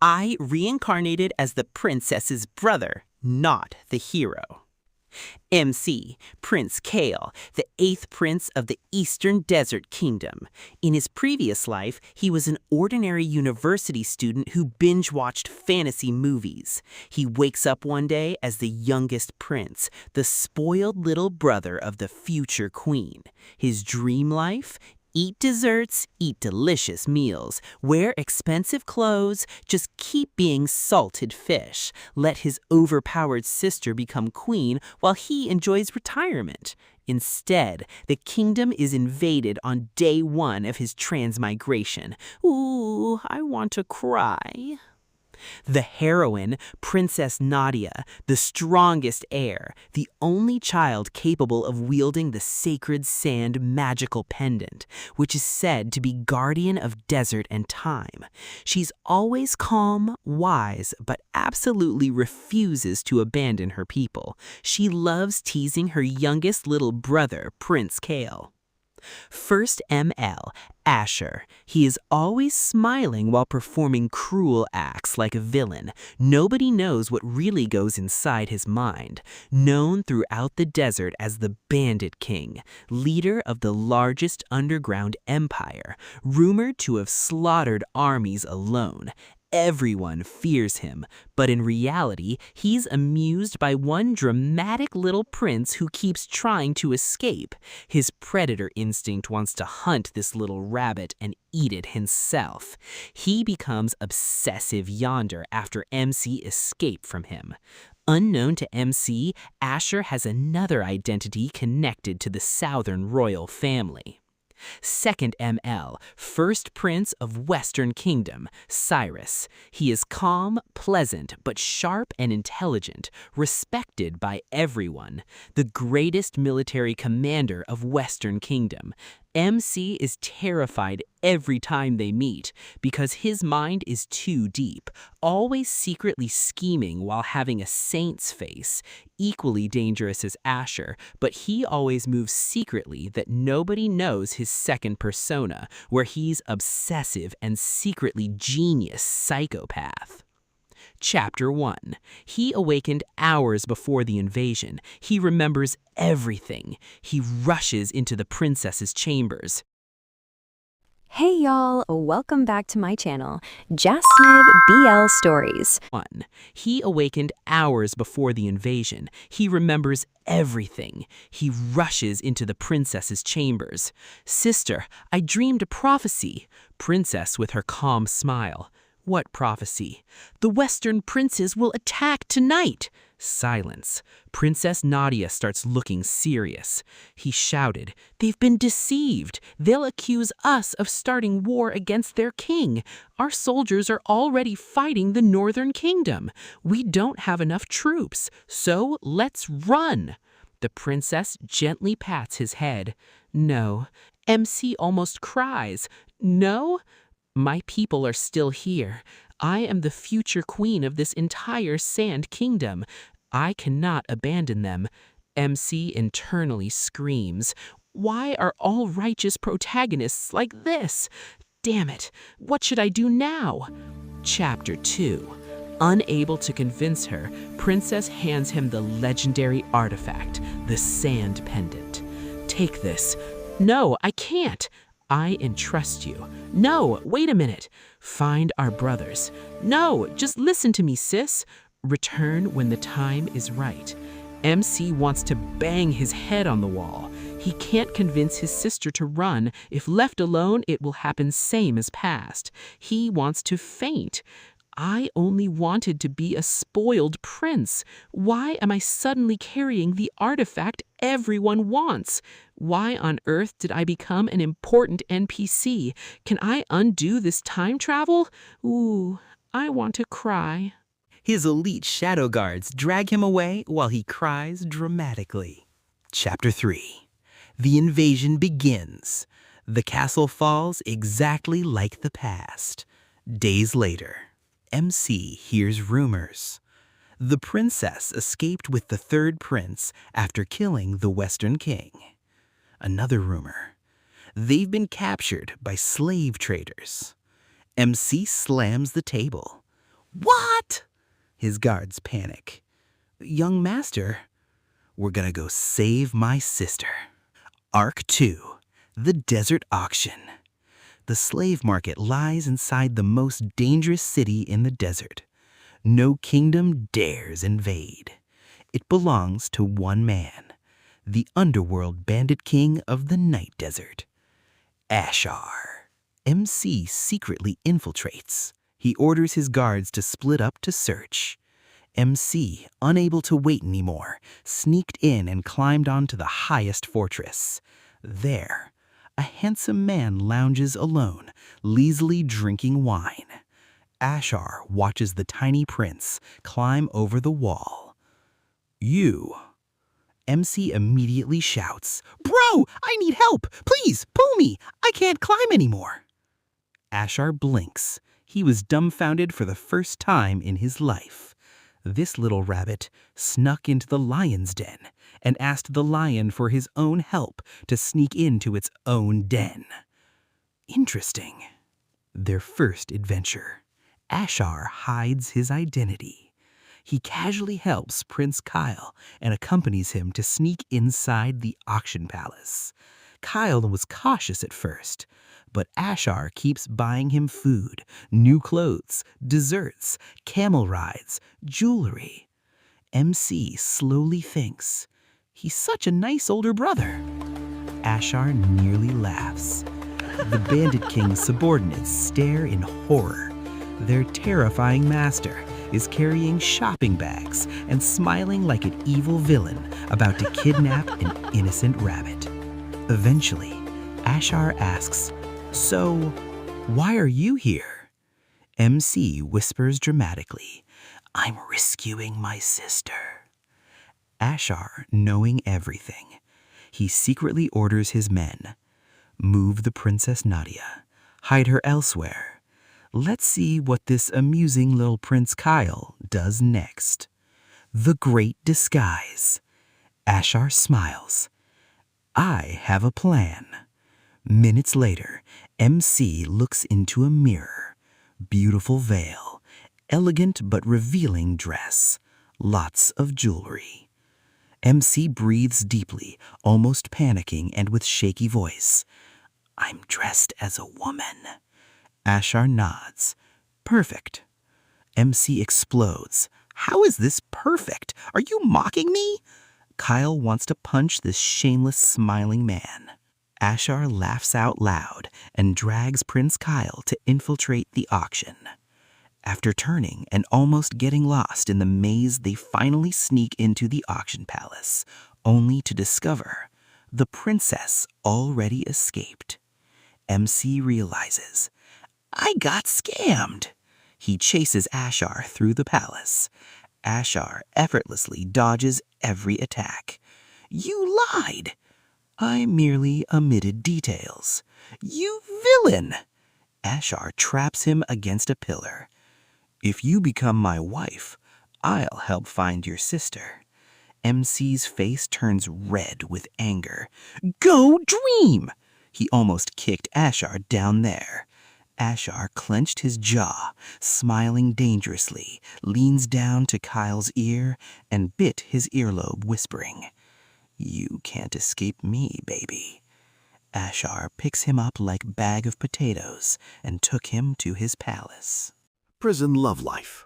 I reincarnated as the princess's brother, not the hero. MC, Prince Kale, the 8th prince of the Eastern Desert Kingdom. In his previous life, he was an ordinary university student who binge-watched fantasy movies. He wakes up one day as the youngest prince, the spoiled little brother of the future queen. His dream life? Eat desserts, eat delicious meals, wear expensive clothes, just keep being salted fish. Let his overpowered sister become queen while he enjoys retirement. Instead, the kingdom is invaded on day 1 of his transmigration. Ooh, I want to cry. The heroine, Princess Nadia, the strongest heir, the only child capable of wielding the sacred sand magical pendant, which is said to be guardian of desert and time. She's always calm, wise, but absolutely refuses to abandon her people. She loves teasing her youngest little brother, Prince Kale. First ML, Asher. He is always smiling while performing cruel acts like a villain. Nobody knows what really goes inside his mind. Known throughout the desert as the Bandit King, leader of the largest underground empire, rumored to have slaughtered armies alone. Everyone fears him, but in reality, he's amused by one dramatic little prince who keeps trying to escape. His predator instinct wants to hunt this little rabbit and eat it himself. He becomes obsessive yonder after MC escaped from him. Unknown to MC, Asher has another identity connected to the Southern royal family. Second ML, First Prince of Western Kingdom, Cyrus. He is calm, pleasant, but sharp and intelligent, respected by everyone. The greatest military commander of Western Kingdom. MC is terrified every time they meet because his mind is too deep, always secretly scheming while having a saint's face. Equally dangerous as Asher, but he always moves secretly that nobody knows his second persona, where he's obsessive and secretly genius psychopath. Chapter 1. He awakened hours before the invasion. He remembers everything. He rushes into the princess's chambers. Hey y'all, welcome back to my channel, Jasniv BL Stories. 1. He awakened hours before the invasion. He remembers everything. He rushes into the princess's chambers. Sister, I dreamed a prophecy. Princess with her calm smile. What prophecy? The Western princes will attack tonight. Silence. Princess Nadia starts looking serious. He shouted, "They've been deceived. They'll accuse us of starting war against their king. Our soldiers are already fighting the Northern Kingdom. We don't have enough troops, so let's run." The princess gently pats his head. No. MC almost cries. No? My people are still here. I am the future queen of this entire sand kingdom. I cannot abandon them. MC internally screams. Why are all righteous protagonists like this? Damn it, what should I do now? Chapter 2. Unable to convince her, Princess hands him the legendary artifact, the sand pendant. Take this. No, I can't. I entrust you. No, wait a minute. Find our brothers. No, just listen to me, sis. Return when the time is right. MC wants to bang his head on the wall. He can't convince his sister to run. If left alone, it will happen same as past. He wants to faint. I only wanted to be a spoiled prince. Why am I suddenly carrying the artifact everyone wants? Why on earth did I become an important NPC? Can I undo this time travel? Ooh, I want to cry. His elite shadow guards drag him away while he cries dramatically. Chapter 3. The invasion begins. The castle falls exactly like the past. Days later. MC hears rumors. The princess escaped with the 3rd prince after killing the Western King. Another rumor. They've been captured by slave traders. MC slams the table. What? His guards panic. Young master, we're gonna go save my sister. Arc 2, the desert auction. The slave market lies inside the most dangerous city in the desert. No kingdom dares invade. It belongs to one man, the underworld Bandit King of the Night Desert, Ashar. MC secretly infiltrates. He orders his guards to split up to search. MC, unable to wait anymore, sneaked in and climbed onto the highest fortress. There, a handsome man lounges alone, lazily drinking wine. Ashar watches the tiny prince climb over the wall. You. MC immediately shouts, "Bro, I need help! Please, pull me! I can't climb anymore!" Ashar blinks. He was dumbfounded for the first time in his life. This little rabbit snuck into the lion's den and asked the lion for his own help to sneak into its own den. Interesting. Their first adventure. Ashar hides his identity. He casually helps Prince Kyle and accompanies him to sneak inside the auction palace. Kyle was cautious at first, but Ashar keeps buying him food, new clothes, desserts, camel rides, jewelry. MC slowly thinks, he's such a nice older brother. Ashar nearly laughs. The Bandit King's subordinates stare in horror. Their terrifying master is carrying shopping bags and smiling like an evil villain about to kidnap an innocent rabbit. Eventually, Ashar asks, "So, why are you here?" MC whispers dramatically, "I'm rescuing my sister." Ashar, knowing everything, he secretly orders his men, "Move the Princess Nadia, hide her elsewhere. Let's see what this amusing little Prince Kyle does next." The Great Disguise. Ashar smiles. "I have a plan." Minutes later, MC looks into a mirror. Beautiful veil, elegant but revealing dress, lots of jewelry. MC breathes deeply, almost panicking and with shaky voice. "I'm dressed as a woman." Ashar nods. "Perfect." MC explodes. "How is this perfect? Are you mocking me?" Kyle wants to punch this shameless, smiling man. Ashar laughs out loud and drags Prince Kyle to infiltrate the auction. After turning and almost getting lost in the maze, they finally sneak into the auction palace, only to discover the princess already escaped. MC realizes, "I got scammed." He chases Ashar through the palace. Ashar effortlessly dodges every attack. "You lied." "I merely omitted details." "You villain!" Ashar traps him against a pillar. "If you become my wife, I'll help find your sister." MC's face turns red with anger. "Go dream!" He almost kicked Ashar down there. Ashar clenched his jaw, smiling dangerously, leans down to Kyle's ear and bit his earlobe, whispering, "You can't escape me, baby." Ashar picks him up like a bag of potatoes and took him to his palace. Prison love life.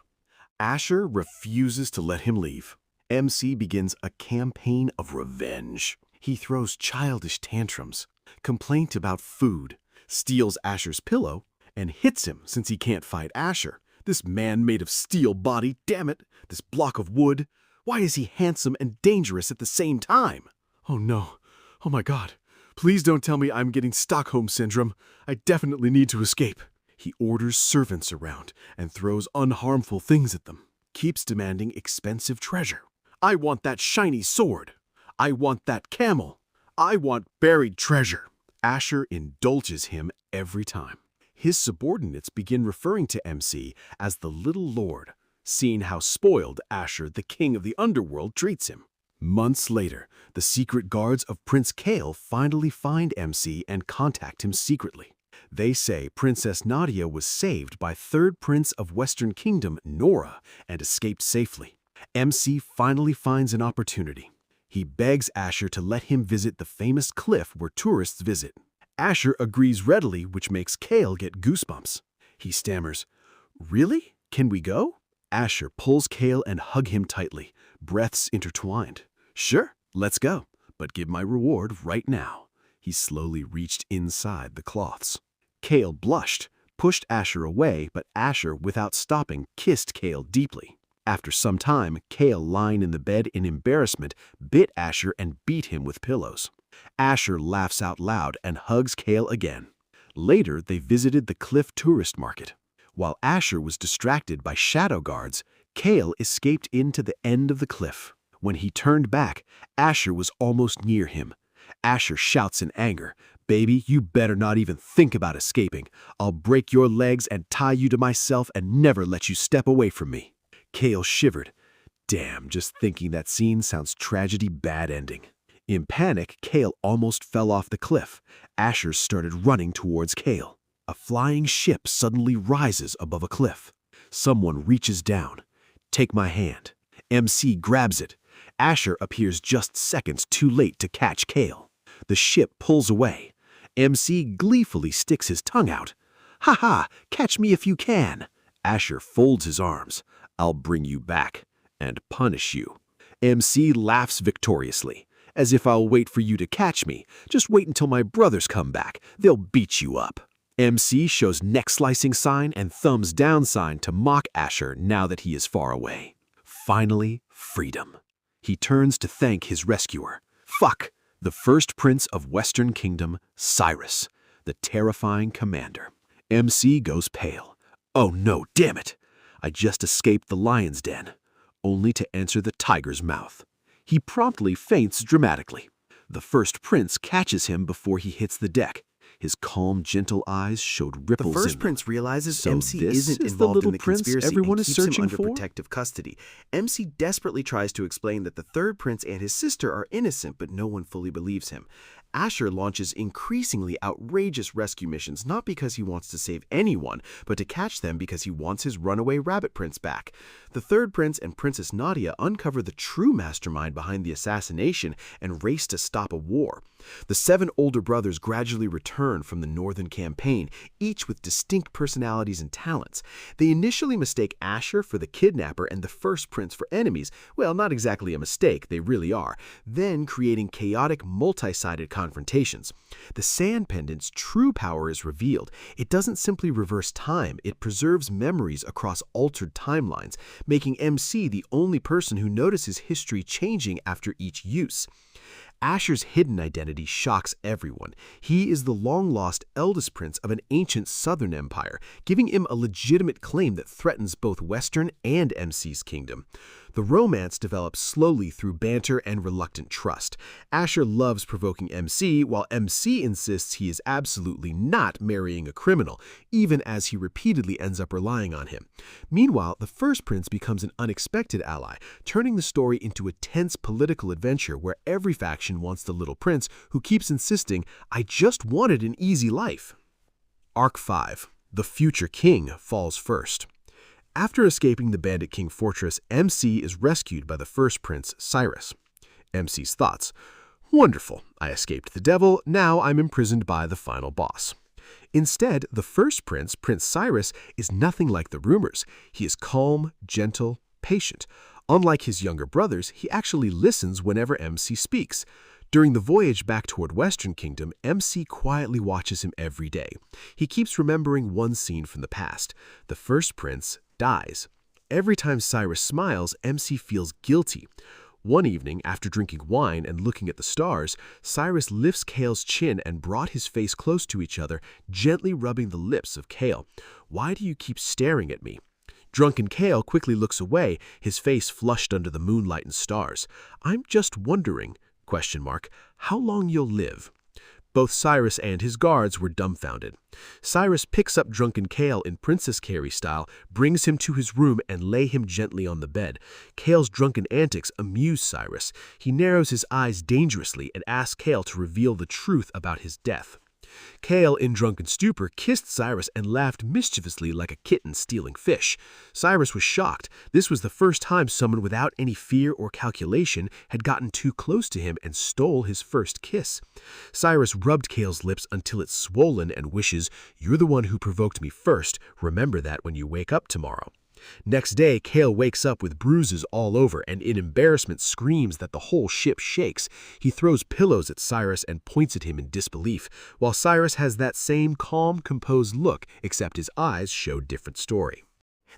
Asher refuses to let him leave. MC begins a campaign of revenge. He throws childish tantrums, complaint about food, steals Asher's pillow, and hits him since he can't fight Asher. This man made of steel body, damn it, this block of wood. Why is he handsome and dangerous at the same time? Oh no, oh my God. Please don't tell me I'm getting Stockholm Syndrome. I definitely need to escape. He orders servants around and throws unharmful things at them. Keeps demanding expensive treasure. I want that shiny sword. I want that camel. I want buried treasure. Asher indulges him every time. His subordinates begin referring to MC as the Little Lord, seeing how spoiled Asher, the king of the underworld, treats him. Months later, the secret guards of Prince Kale finally find MC and contact him secretly. They say Princess Nadia was saved by third prince of Western Kingdom, Nora, and escaped safely. MC finally finds an opportunity. He begs Asher to let him visit the famous cliff where tourists visit. Asher agrees readily, which makes Kale get goosebumps. He stammers, "Really? Can we go?" Asher pulls Kale and hug him tightly, breaths intertwined. "Sure, let's go, but give my reward right now." He slowly reached inside the cloths. Kale blushed, pushed Asher away, but Asher, without stopping, kissed Kale deeply. After some time, Kale, lying in the bed in embarrassment, bit Asher and beat him with pillows. Asher laughs out loud and hugs Kale again. Later, they visited the cliff tourist market. While Asher was distracted by shadow guards, Kale escaped into the end of the cliff. When he turned back, Asher was almost near him. Asher shouts in anger, "Baby, you better not even think about escaping. I'll break your legs and tie you to myself and never let you step away from me." Kale shivered. Damn, just thinking that scene sounds tragedy bad ending. In panic, Kale almost fell off the cliff. Asher started running towards Kale. A flying ship suddenly rises above a cliff. Someone reaches down. "Take my hand." MC grabs it. Asher appears just seconds too late to catch Kale. The ship pulls away. MC gleefully sticks his tongue out. "Ha ha, catch me if you can." Asher folds his arms. "I'll bring you back and punish you." MC laughs victoriously. "As if I'll wait for you to catch me. Just wait until my brothers come back. They'll beat you up." MC shows neck-slicing sign and thumbs down sign to mock Asher now that he is far away. Finally, freedom. He turns to thank his rescuer. Fuck! The first prince of Western Kingdom, Cyrus, the terrifying commander. MC goes pale. "Oh no, damn it! I just escaped the lion's den, only to enter the tiger's mouth." He promptly faints dramatically. The first prince catches him before he hits the deck. His calm, gentle eyes showed ripples in them. The first prince realizes So MC this isn't is the involved little in the prince conspiracy everyone and is keeps him searching under for? protective custody. MC desperately tries to explain that the third prince and his sister are innocent, but no one fully believes him. Asher launches increasingly outrageous rescue missions, not because he wants to save anyone, but to catch them because he wants his runaway rabbit prince back. The third prince and Princess Nadia uncover the true mastermind behind the assassination and race to stop a war. The 7 older brothers gradually return from the Northern Campaign, each with distinct personalities and talents. They initially mistake Asher for the kidnapper and the first prince for enemies. Well, not exactly a mistake, they really are. Then creating chaotic, multi-sided confrontations. The sand pendant's true power is revealed. It doesn't simply reverse time, it preserves memories across altered timelines, making MC the only person who notices history changing after each use. Asher's hidden identity shocks everyone. He is the long-lost eldest prince of an ancient southern empire, giving him a legitimate claim that threatens both Western and MC's kingdom. The romance develops slowly through banter and reluctant trust. Asher loves provoking MC, while MC insists he is absolutely not marrying a criminal, even as he repeatedly ends up relying on him. Meanwhile, the first prince becomes an unexpected ally, turning the story into a tense political adventure where every faction wants the little prince who keeps insisting, "I just wanted an easy life." Arc 5. The future king falls first. After escaping the Bandit King fortress, MC is rescued by the first prince, Cyrus. MC's thoughts: "Wonderful, I escaped the devil, now I'm imprisoned by the final boss." Instead, the first prince, Prince Cyrus, is nothing like the rumors. He is calm, gentle, patient. Unlike his younger brothers, he actually listens whenever MC speaks. During the voyage back toward Western Kingdom, MC quietly watches him every day. He keeps remembering one scene from the past. The first prince dies. Every time Cyrus smiles, MC feels guilty. One evening, after drinking wine and looking at the stars, Cyrus lifts Kale's chin and brought his face close to each other, gently rubbing the lips of Kale. "Why do you keep staring at me?" Drunken Kale quickly looks away, his face flushed under the moonlight and stars. "I'm just wondering, ? How long you'll live." Both Cyrus and his guards were dumbfounded. Cyrus picks up drunken Kale in Princess Carrie style, brings him to his room and lay him gently on the bed. Kale's drunken antics amuse Cyrus. He narrows his eyes dangerously and asks Kale to reveal the truth about his death. Kale, in drunken stupor, kissed Cyrus and laughed mischievously like a kitten stealing fish. Cyrus was shocked. This was the first time someone without any fear or calculation had gotten too close to him and stole his first kiss. Cyrus rubbed Kale's lips until it's swollen and wishes, "You're the one who provoked me first. Remember that when you wake up tomorrow." Next day, Kale wakes up with bruises all over and in embarrassment screams that the whole ship shakes. He throws pillows at Cyrus and points at him in disbelief, while Cyrus has that same calm, composed look, except his eyes show different story.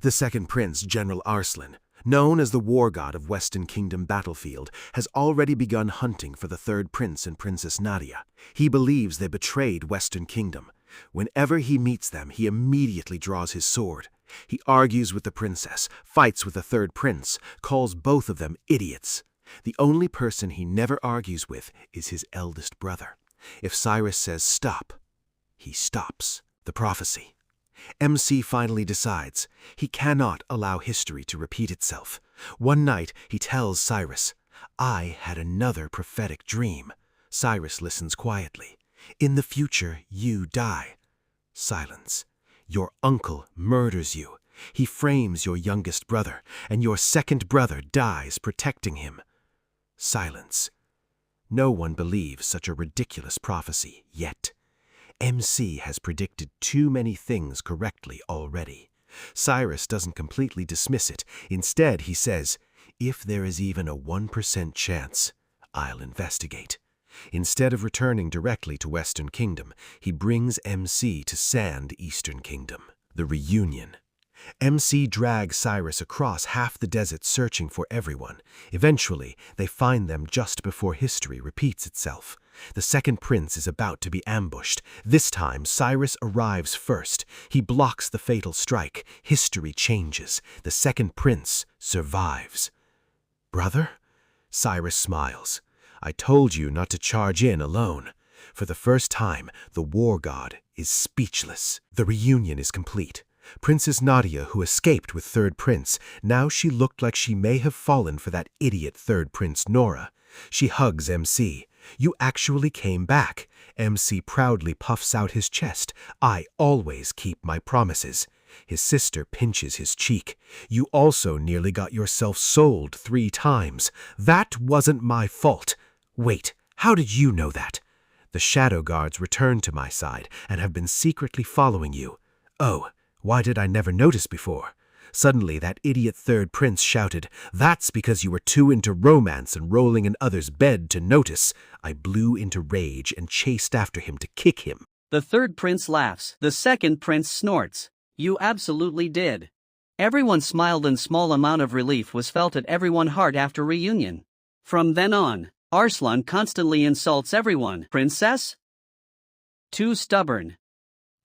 The second prince, General Arslan, known as the war god of Western Kingdom battlefield, has already begun hunting for the third prince and Princess Nadia. He believes they betrayed Western Kingdom. Whenever he meets them, he immediately draws his sword. He argues with the princess, fights with the third prince, calls both of them idiots. The only person he never argues with is his eldest brother. If Cyrus says stop, he stops. The prophecy. MC finally decides he cannot allow history to repeat itself. One night he tells Cyrus, "I had another prophetic dream." Cyrus listens quietly. "In the future, you die." Silence. "Your uncle murders you. He frames your youngest brother, and your second brother dies protecting him." Silence. No one believes such a ridiculous prophecy yet. MC has predicted too many things correctly already. Cyrus doesn't completely dismiss it. Instead, he says, "If there is even a 1% chance, I'll investigate." Instead of returning directly to Western Kingdom, he brings MC to Sand Eastern Kingdom. The reunion. MC drags Cyrus across half the desert searching for everyone. Eventually, they find them just before history repeats itself. The second prince is about to be ambushed. This time, Cyrus arrives first. He blocks the fatal strike. History changes. The second prince survives. "Brother?" Cyrus smiles. "I told you not to charge in alone." For the first time, the war god is speechless. The reunion is complete. Princess Nadia, who escaped with third prince, now she looked like she may have fallen for that idiot third prince Nora. She hugs MC. "You actually came back." MC proudly puffs out his chest. "I always keep my promises." His sister pinches his cheek. "You also nearly got yourself sold 3 times. That wasn't my fault." "Wait, how did you know that?" "The shadow guards returned to my side and have been secretly following you." "Oh, why did I never notice before?" Suddenly, that idiot third prince shouted, "That's because you were too into romance and rolling in others' bed to notice." I blew into rage and chased after him to kick him. The third prince laughs. The second prince snorts. "You absolutely did." Everyone smiled and small amount of relief was felt at everyone's heart after reunion. From then on, Arslan constantly insults everyone. Princess? Too stubborn.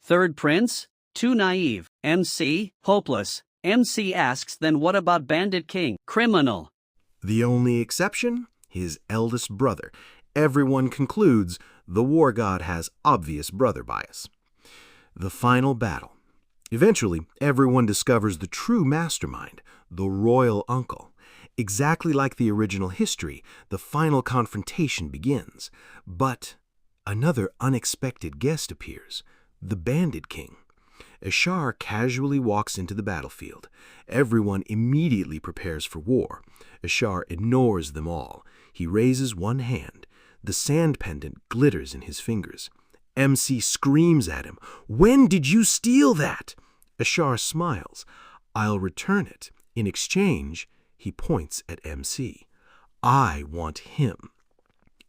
Third prince? Too naive. MC? Hopeless. MC asks, then what about Bandit King? Criminal. The only exception? His eldest brother. Everyone concludes the war god has obvious brother bias. The final battle. Eventually, everyone discovers the true mastermind, the royal uncle. Exactly like the original history, the final confrontation begins. But another unexpected guest appears, the Bandit King. Ashar casually walks into the battlefield. Everyone immediately prepares for war. Ashar ignores them all. He raises one hand. The sand pendant glitters in his fingers. MC screams at him, "When did you steal that?" Ashar smiles. "I'll return it. In exchange," he points at MC. "I want him."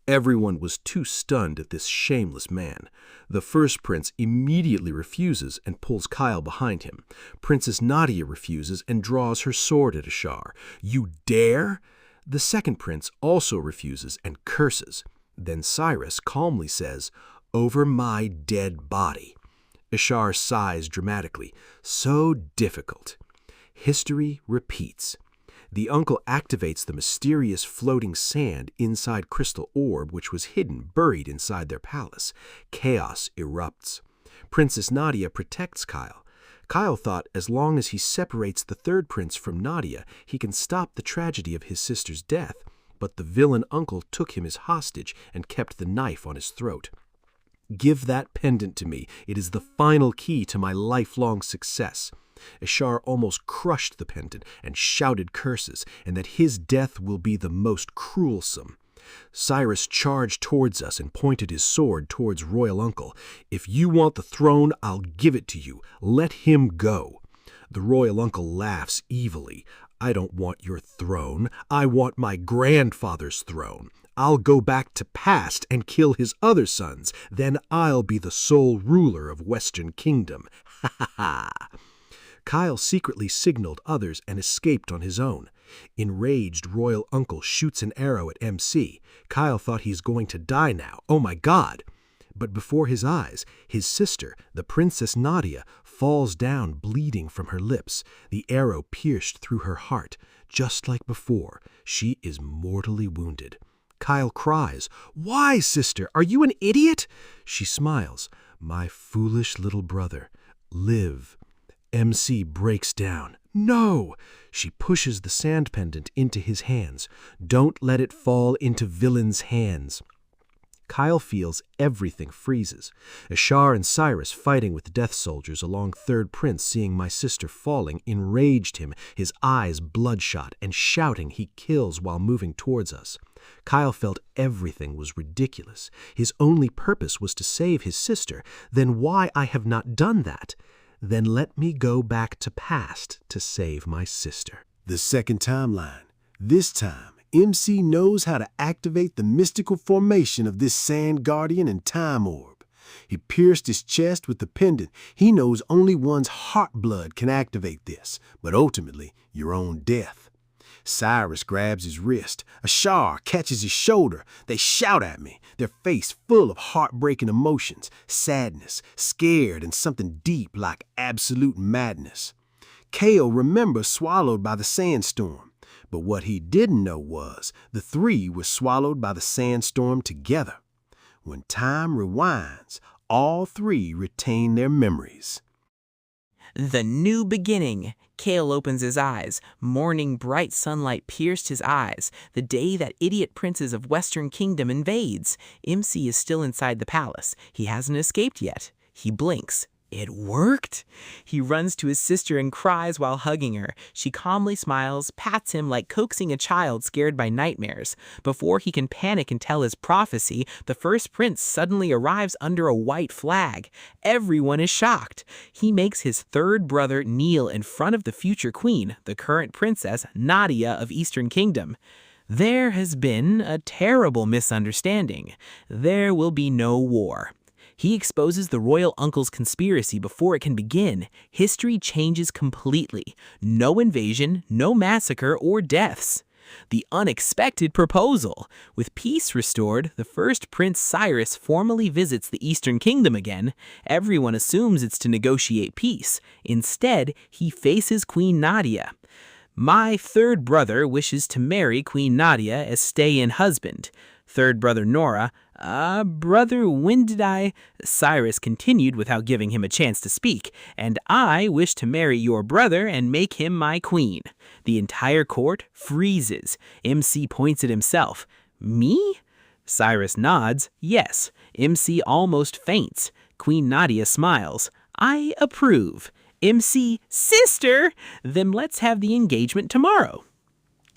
Everyone was too stunned at this shameless man. The first prince immediately refuses and pulls Kyle behind him. Princess Nadia refuses and draws her sword at Ashar. "You dare?" The second prince also refuses and curses. Then Cyrus calmly says, "Over my dead body." Ashar sighs dramatically. So difficult. History repeats. The uncle activates the mysterious floating sand inside Crystal Orb, which was hidden, buried inside their palace. Chaos erupts. Princess Nadia protects Kyle. Kyle thought as long as he separates the third prince from Nadia, he can stop the tragedy of his sister's death. But the villain uncle took him as hostage and kept the knife on his throat. Give that pendant to me. It is the final key to my lifelong success. Ashar almost crushed the pendant and shouted curses, and that his death will be the most cruelsome. Cyrus charged towards us and pointed his sword towards Royal Uncle. If you want the throne, I'll give it to you. Let him go. The Royal Uncle laughs evilly. I don't want your throne. I want my grandfather's throne. I'll go back to past and kill his other sons. Then I'll be the sole ruler of Western Kingdom. Ha ha ha. Kyle secretly signaled others and escaped on his own. Enraged, Royal Uncle shoots an arrow at MC. Kyle thought he's going to die now. Oh my God! But before his eyes, his sister, the Princess Nadia, falls down bleeding from her lips. The arrow pierced through her heart. Just like before, she is mortally wounded. Kyle cries, "Why, sister? Are you an idiot?" She smiles. "My foolish little brother. Live." MC breaks down. "No!" She pushes the sand pendant into his hands. "Don't let it fall into villains' hands." Kyle feels everything freezes. Ashar and Cyrus fighting with death soldiers along Third Prince, seeing my sister falling, enraged him, his eyes bloodshot, and shouting he kills while moving towards us. Kyle felt everything was ridiculous. His only purpose was to save his sister. Then why I have not done that? Then let me go back to past to save my sister. The second timeline. This time, MC knows how to activate the mystical formation of this sand guardian and time orb. He pierced his chest with the pendant. He knows only one's heart blood can activate this, but ultimately your own death. Cyrus grabs his wrist. Ashar catches his shoulder. They shout at me, their face full of heartbreaking emotions, sadness, scared, and something deep like absolute madness. Kale remembers swallowed by the sandstorm. But what he didn't know was the three were swallowed by the sandstorm together. When time rewinds, all three retain their memories. The new beginning. Kale opens his eyes. Morning bright sunlight pierced his eyes. The day that idiot princes of Western Kingdom invades. MC is still inside the palace. He hasn't escaped yet. He blinks. It worked! He runs to his sister and cries while hugging her. She calmly smiles, pats him like coaxing a child scared by nightmares. Before he can panic and tell his prophecy, the first prince suddenly arrives under a white flag. Everyone is shocked. He makes his third brother kneel in front of the future queen, the current princess, Nadia of Eastern Kingdom. There has been a terrible misunderstanding. There will be no war. He exposes the royal uncle's conspiracy before it can begin. History changes completely. No invasion, no massacre or deaths. The unexpected proposal. With peace restored, the first Prince Cyrus formally visits the Eastern Kingdom again. Everyone assumes it's to negotiate peace. Instead, he faces Queen Nadia. My third brother wishes to marry Queen Nadia as stay-in husband. Third brother Nora, brother, when did I? Cyrus continued without giving him a chance to speak. And I wish to marry your brother and make him my queen. The entire court freezes. MC points at himself. Me? Cyrus nods. Yes. MC almost faints. Queen Nadia smiles. I approve. MC, sister! Then let's have the engagement tomorrow.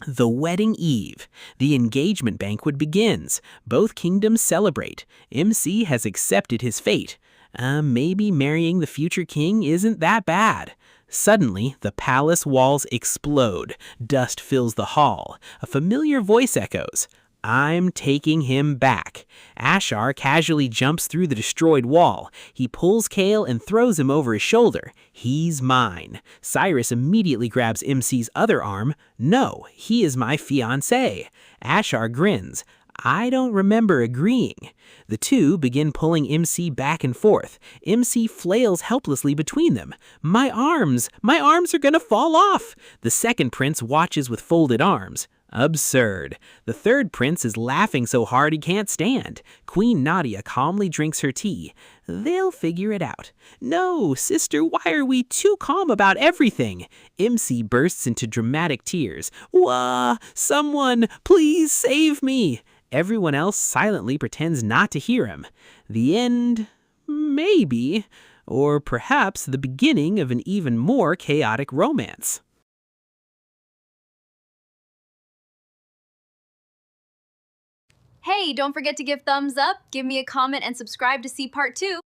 The wedding eve. The engagement banquet begins. Both kingdoms celebrate. MC has accepted his fate. Maybe marrying the future king isn't that bad. Suddenly, the palace walls explode. Dust fills the hall. A familiar voice echoes. I'm taking him back. Ashar casually jumps through the destroyed wall. He pulls Kale and throws him over his shoulder. He's mine. Cyrus immediately grabs MC's other arm. No, he is my fiancé. Ashar grins. I don't remember agreeing. The two begin pulling MC back and forth. MC flails helplessly between them. My arms are gonna fall off. The second prince watches with folded arms. Absurd. The third prince is laughing so hard he can't stand. Queen Nadia calmly drinks her tea. They'll figure it out. No, sister, why are we too calm about everything? MC bursts into dramatic tears. Wah! Someone, please save me! Everyone else silently pretends not to hear him. The end? Maybe. Or perhaps the beginning of an even more chaotic romance. Hey, don't forget to give thumbs up, give me a comment, and subscribe to see part 2.